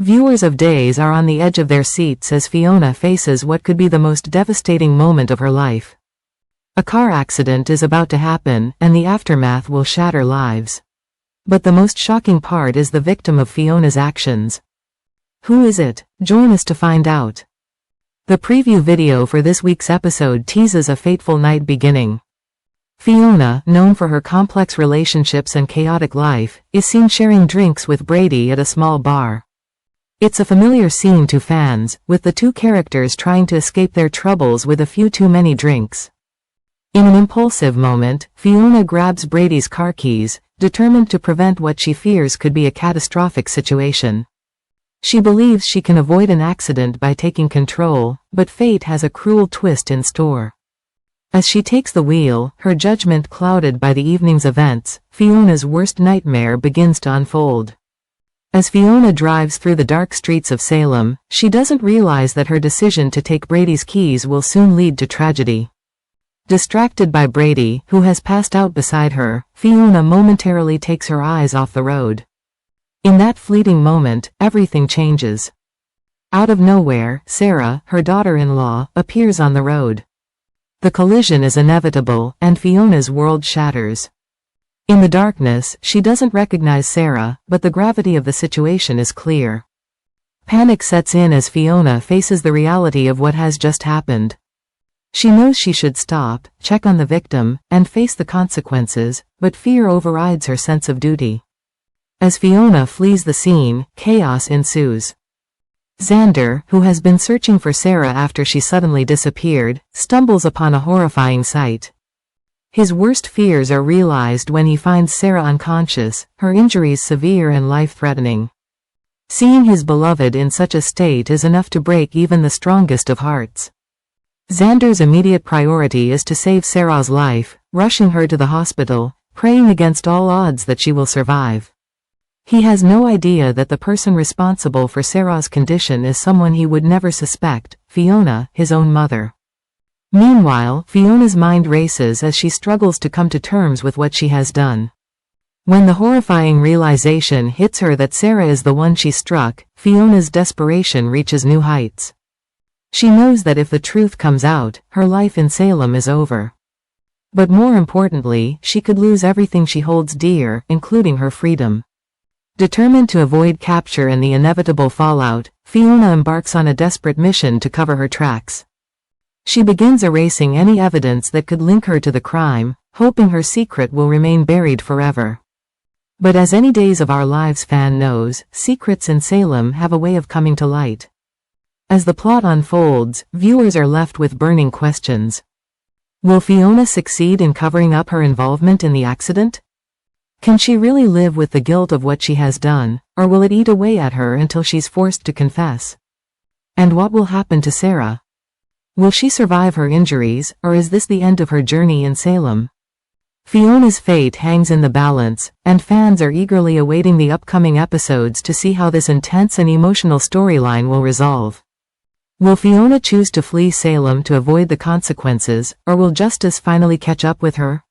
Viewers of Days are on the edge of their seats as Fiona faces what could be the most devastating moment of her life. A car accident is about to happen, and the aftermath will shatter lives. But the most shocking part is the victim of Fiona's actions. Who is it? Join us to find out. The preview video for this week's episode teases a fateful night beginning. Fiona, known for her complex relationships and chaotic life, is seen sharing drinks with Brady at a small bar. It's a familiar scene to fans, with the two characters trying to escape their troubles with a few too many drinks. In an impulsive moment, Fiona grabs Brady's car keys, determined to prevent what she fears could be a catastrophic situation. She believes she can avoid an accident by taking control, but fate has a cruel twist in store. As she takes the wheel, her judgment clouded by the evening's events, Fiona's worst nightmare begins to unfold. As Fiona drives through the dark streets of Salem, she doesn't realize that her decision to take Brady's keys will soon lead to tragedy. Distracted by Brady, who has passed out beside her, Fiona momentarily takes her eyes off the road. In that fleeting moment, everything changes. Out of nowhere, Sarah, her daughter-in-law, appears on the road. The collision is inevitable, and Fiona's world shatters. In the darkness, she doesn't recognize Sarah, but the gravity of the situation is clear. Panic sets in as Fiona faces the reality of what has just happened. She knows she should stop, check on the victim, and face the consequences, but fear overrides her sense of duty. As Fiona flees the scene, chaos ensues. Xander, who has been searching for Sarah after she suddenly disappeared, stumbles upon a horrifying sight. His worst fears are realized when he finds Sarah unconscious, her injuries severe and life-threatening. Seeing his beloved in such a state is enough to break even the strongest of hearts. Xander's immediate priority is to save Sarah's life, rushing her to the hospital, praying against all odds that she will survive. He has no idea that the person responsible for Sarah's condition is someone he would never suspect, Fiona, his own mother. Meanwhile, Fiona's mind races as she struggles to come to terms with what she has done. When the horrifying realization hits her that Sarah is the one she struck, Fiona's desperation reaches new heights. She knows that if the truth comes out, her life in Salem is over. But more importantly, she could lose everything she holds dear, including her freedom. Determined to avoid capture and the inevitable fallout, Fiona embarks on a desperate mission to cover her tracks. She begins erasing any evidence that could link her to the crime, hoping her secret will remain buried forever. But as any Days of Our Lives fan knows, secrets in Salem have a way of coming to light. As the plot unfolds, viewers are left with burning questions. Will Fiona succeed in covering up her involvement in the accident? Can she really live with the guilt of what she has done, or will it eat away at her until she's forced to confess? And what will happen to Sarah? Will she survive her injuries, or is this the end of her journey in Salem? Fiona's fate hangs in the balance, and fans are eagerly awaiting the upcoming episodes to see how this intense and emotional storyline will resolve. Will Fiona choose to flee Salem to avoid the consequences, or will justice finally catch up with her?